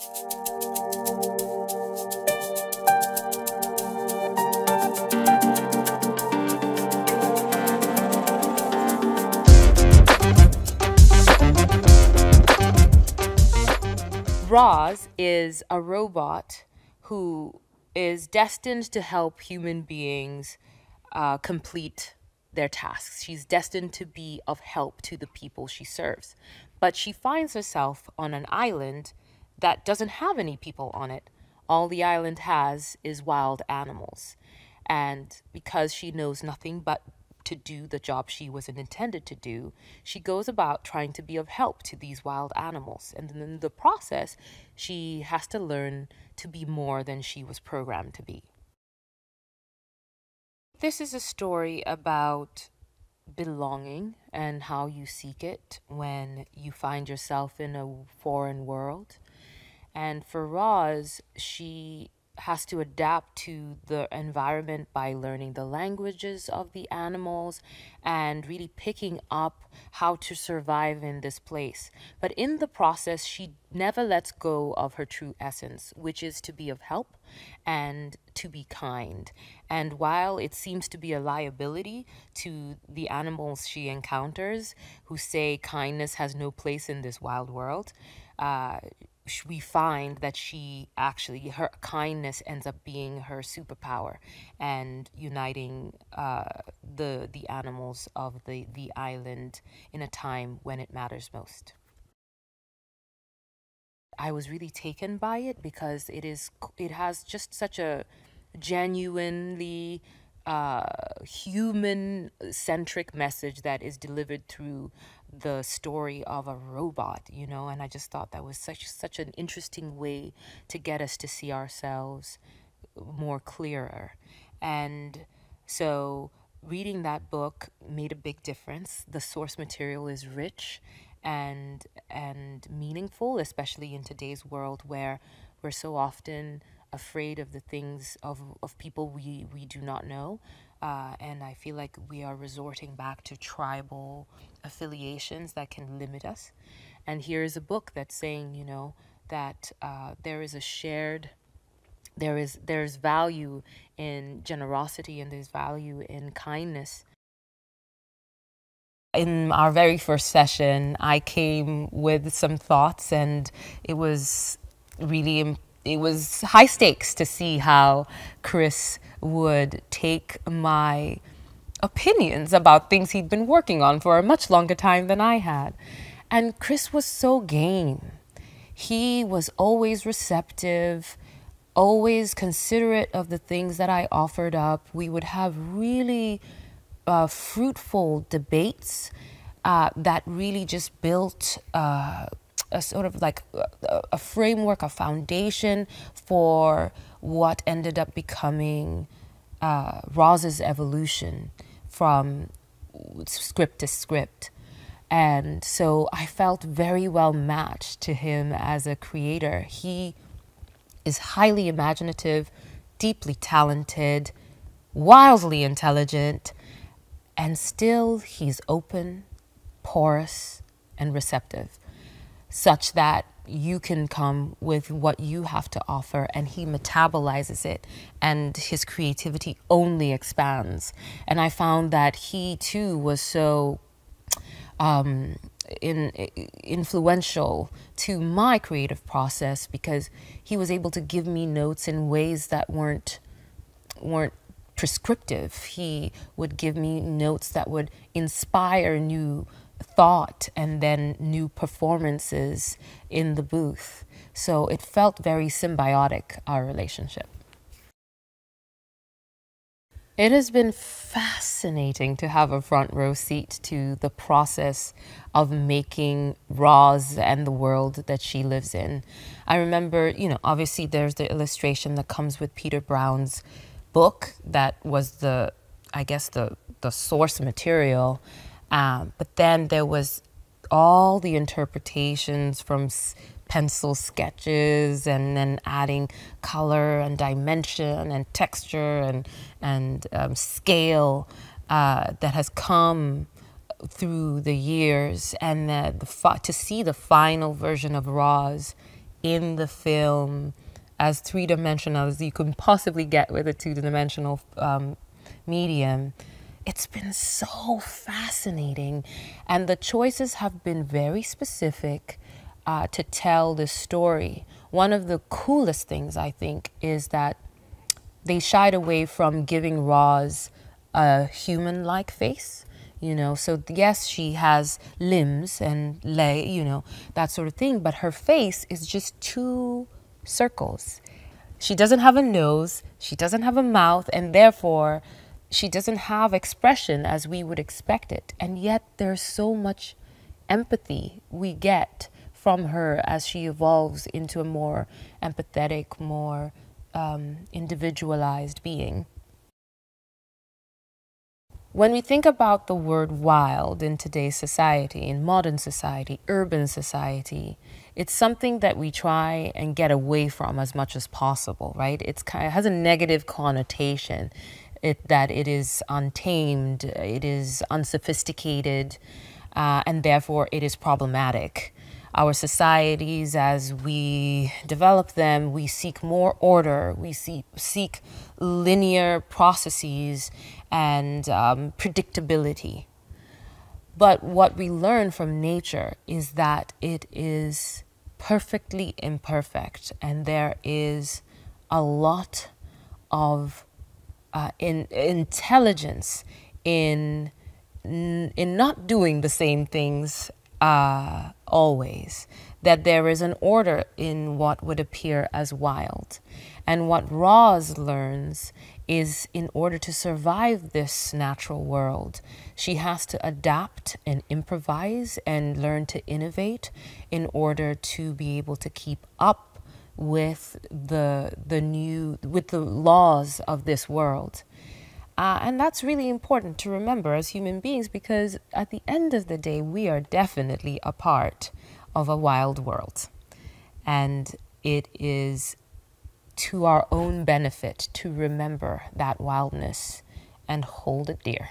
Roz is a robot who is destined to help human beings complete their tasks. She's destined to be of help to the people she serves. But she finds herself on an island that doesn't have any people on it. All the island has is wild animals. And because she knows nothing but to do the job she was intended to do, she goes about trying to be of help to these wild animals. And then in the process, she has to learn to be more than she was programmed to be. This is a story about belonging and how you seek it when you find yourself in a foreign world. And for Roz, she has to adapt to the environment by learning the languages of the animals and really picking up how to survive in this place. But in the process, she never lets go of her true essence, which is to be of help and to be kind. And while it seems to be a liability to the animals she encounters, who say kindness has no place in this wild world, we find that her kindness ends up being her superpower and uniting the animals of the island in a time when it matters most. I was really taken by it because it has just such a genuinely human-centric message that is delivered through the story of a robot, and I just thought that was such an interesting way to get us to see ourselves more clearer. And so reading that book made a big difference. The source material is rich and meaningful, especially in today's world where we're so often afraid of the things of people we do not know. And I feel like we are resorting back to tribal affiliations that can limit us. And here is a book that's saying, that there is a shared, there's value in generosity and there's value in kindness. In our very first session, I came with some thoughts, and it was high stakes to see how Chris would take my opinions about things he'd been working on for a much longer time than I had. And Chris was so game. He was always receptive, always considerate of the things that I offered up. We would have really fruitful debates that really just built a sort of like a framework, a foundation for what ended up becoming Roz's evolution from script to script. And so I felt very well matched to him as a creator. He is highly imaginative, deeply talented, wildly intelligent, and still he's open, porous, and receptive, such that you can come with what you have to offer and he metabolizes it and his creativity only expands. And I found that he too was so influential to my creative process because he was able to give me notes in ways that weren't prescriptive. He would give me notes that would inspire new thought and then new performances in the booth. So it felt very symbiotic, our relationship. It has been fascinating to have a front row seat to the process of making Roz and the world that she lives in. I remember, obviously there's the illustration that comes with Peter Brown's book that was the source material. But then there was all the interpretations from pencil sketches and then adding color and dimension and texture and scale that has come through the years. And to see the final version of Roz in the film as three-dimensional as you can possibly get with a two-dimensional medium. It's been so fascinating, and the choices have been very specific to tell this story. One of the coolest things, I think, is that they shied away from giving Roz a human-like face. You know, so yes, she has limbs and that sort of thing, but her face is just two circles. She doesn't have a nose, she doesn't have a mouth, and therefore she doesn't have expression as we would expect it. And yet there's so much empathy we get from her as she evolves into a more empathetic, more individualized being. When we think about the word wild in today's society, in modern society, urban society, it's something that we try and get away from as much as possible, right? It has a negative connotation, that it is untamed, it is unsophisticated, and therefore it is problematic. Our societies, as we develop them, we seek more order, we seek linear processes and predictability. But what we learn from nature is that it is perfectly imperfect, and there is a lot of intelligence in not doing the same things always, that there is an order in what would appear as wild. And what Roz learns is, in order to survive this natural world, she has to adapt and improvise and learn to innovate in order to be able to keep up with the laws of this world. And that's really important to remember as human beings, because at the end of the day, we are definitely a part of a wild world. And it is to our own benefit to remember that wildness and hold it dear.